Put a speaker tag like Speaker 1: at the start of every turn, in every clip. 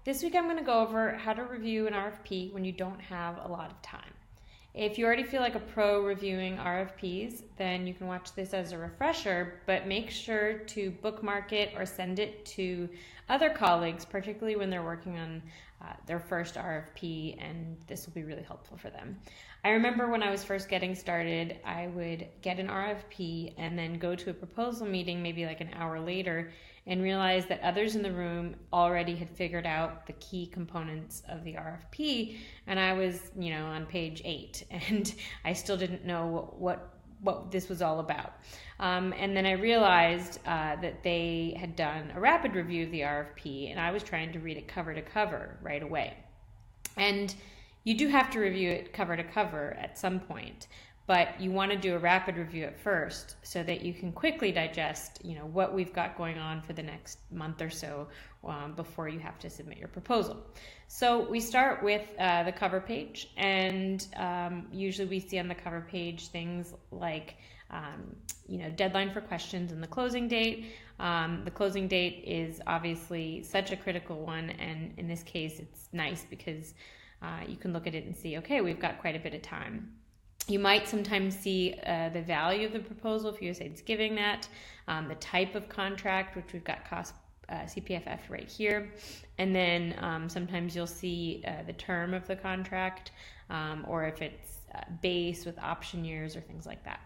Speaker 1: this week I'm going to go over how to review an RFP when you don't have a lot of time. If you already feel like a pro reviewing RFPs, then you can watch this as a refresher, but make sure to bookmark it or send it to other colleagues, particularly when they're working on their first RFP, and this will be really helpful for them. I remember when I was first getting started, I would get an RFP and then go to a proposal meeting maybe like an hour later and realize that others in the room already had figured out the key components of the RFP, and I was, on page 8, and I still didn't know what this was all about. And then I realized that they had done a rapid review of the RFP, and I was trying to read it cover to cover right away. And you do have to review it cover to cover at some point, but you want to do a rapid review at first so that you can quickly digest, what we've got going on for the next month or so before you have to submit your proposal. So we start with the cover page, and usually we see on the cover page things like, deadline for questions and the closing date. The closing date is obviously such a critical one, and in this case, it's nice because you can look at it and see, okay, we've got quite a bit of time. You might sometimes see the value of the proposal if USAID is giving that, the type of contract, which we've got cost CPFF right here, and then sometimes you'll see the term of the contract, or if it's base with option years or things like that.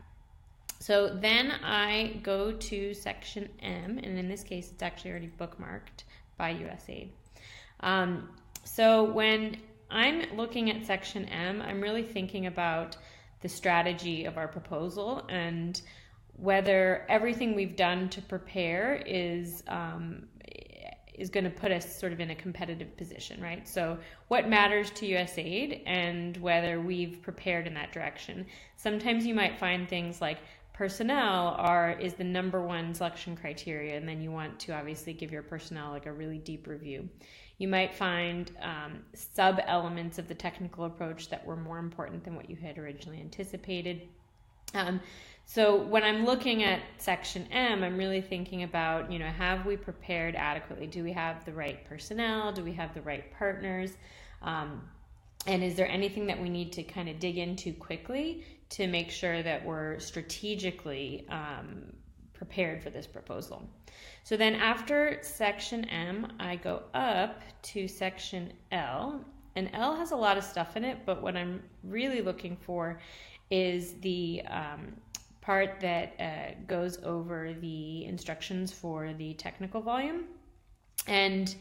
Speaker 1: So then I go to section M, and in this case it's actually already bookmarked by USAID. So when I'm looking at section M, I'm really thinking about the strategy of our proposal and whether everything we've done to prepare is going to put us sort of in a competitive position, right? So what matters to USAID and whether we've prepared in that direction. Sometimes you might find things like personnel is the number one selection criteria, and then you want to obviously give your personnel like a really deep review. You might find sub-elements of the technical approach that were more important than what you had originally anticipated. So when I'm looking at section M, I'm really thinking about, have we prepared adequately? Do we have the right personnel? Do we have the right partners? And is there anything that we need to kind of dig into quickly to make sure that we're strategically prepared for this proposal? So then after section M, I go up to section L, and L has a lot of stuff in it, but what I'm really looking for is the part that goes over the instructions for the technical volume. And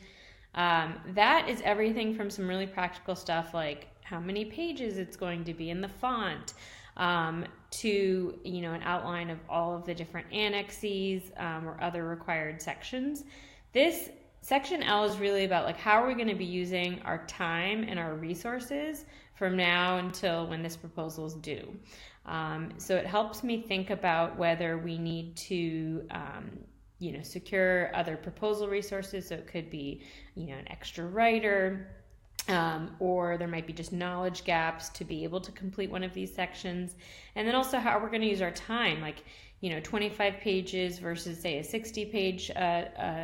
Speaker 1: that is everything from some really practical stuff like how many pages it's going to be in the font, to an outline of all of the different annexes or other required sections. This section L is really about like how are we going to be using our time and our resources from now until when this proposal is due. So it helps me think about whether we need to secure other proposal resources. So it could be an extra writer, or there might be just knowledge gaps to be able to complete one of these sections. And then also how we're going to use our time, like 25 pages versus say a 60-page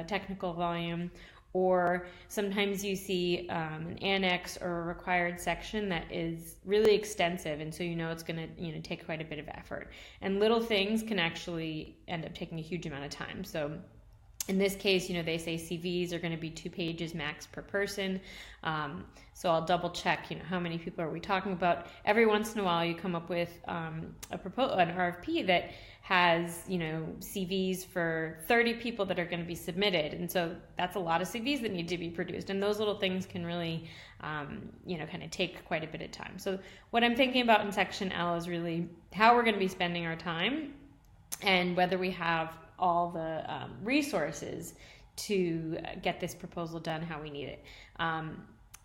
Speaker 1: technical volume. Or sometimes you see an annex or a required section that is really extensive, and so it's going to take quite a bit of effort. And little things can actually end up taking a huge amount of time. So in this case, they say CVs are going to be 2 pages max per person. So I'll double check, how many people are we talking about. Every once in a while, you come up with an RFP that has, CVs for 30 people that are going to be submitted. And so that's a lot of CVs that need to be produced. And those little things can really, kind of take quite a bit of time. So what I'm thinking about in section L is really how we're going to be spending our time and whether we have all the resources to get this proposal done how we need it.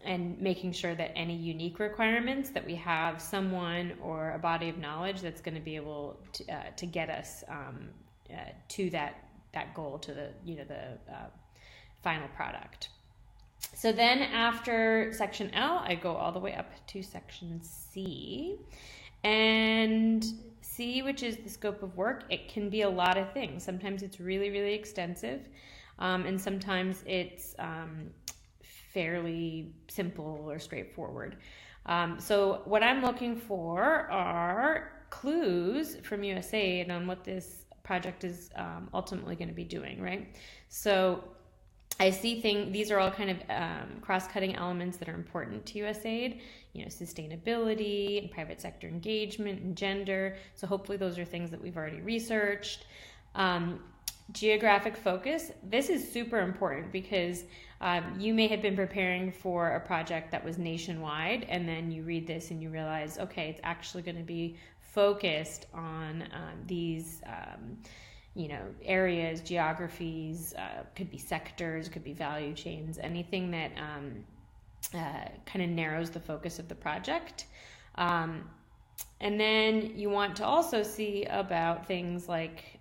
Speaker 1: And making sure that any unique requirements that we have someone or a body of knowledge that's going to be able to get us to that goal, to the final product. So then after section L, I go all the way up to section C. And C, which is the scope of work, it can be a lot of things. Sometimes it's really, really extensive, and sometimes it's fairly simple or straightforward. So what I'm looking for are clues from USAID on what this project is ultimately going to be doing, right? So I see these are all kind of cross-cutting elements that are important to USAID, sustainability and private sector engagement and gender. So hopefully those are things that we've already researched. Geographic focus. This is super important because you may have been preparing for a project that was nationwide, and then you read this and you realize, okay, it's actually going to be focused on these areas, geographies, could be sectors, could be value chains, anything that kind of narrows the focus of the project. And then you want to also see about things like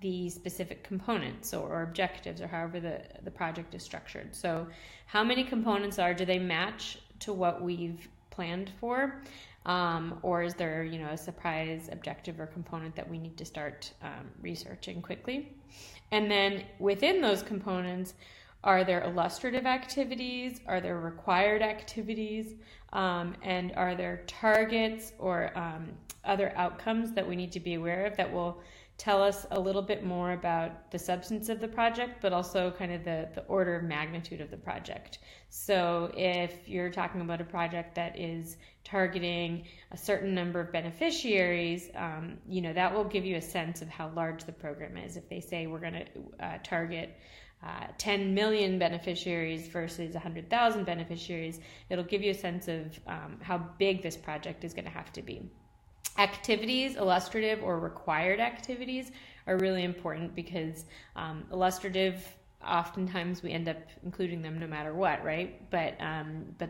Speaker 1: the specific components or objectives, or however the project is structured. So how many components do they match to what we've planned for? Or is there, a surprise objective or component that we need to start researching quickly? And then within those components, are there illustrative activities? Are there required activities? And are there targets or other outcomes that we need to be aware of that will tell us a little bit more about the substance of the project, but also kind of the order of magnitude of the project. So if you're talking about a project that is targeting a certain number of beneficiaries, that will give you a sense of how large the program is. If they say we're going to target 10 million beneficiaries versus 100,000 beneficiaries, it'll give you a sense of how big this project is going to have to be. Activities, illustrative or required activities, are really important because illustrative, oftentimes we end up including them no matter what, right? But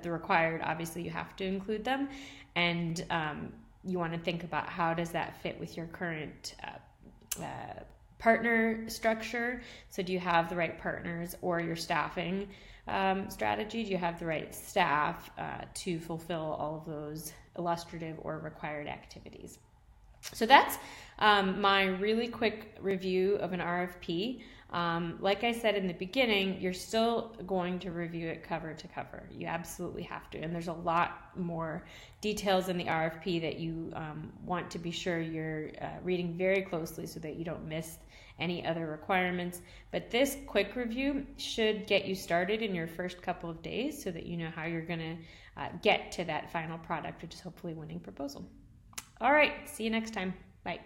Speaker 1: the required, obviously you have to include them, and you want to think about how does that fit with your current partner structure. So do you have the right partners, or your staffing strategy? Do you have the right staff to fulfill all of those illustrative or required activities? So that's my really quick review of an RFP. Like I said in the beginning, you're still going to review it cover to cover. You absolutely have to. And there's a lot more details in the RFP that you want to be sure you're reading very closely so that you don't miss any other requirements. But this quick review should get you started in your first couple of days so that you know how you're going to get to that final product, which is hopefully winning proposal. All right, see you next time. Bye.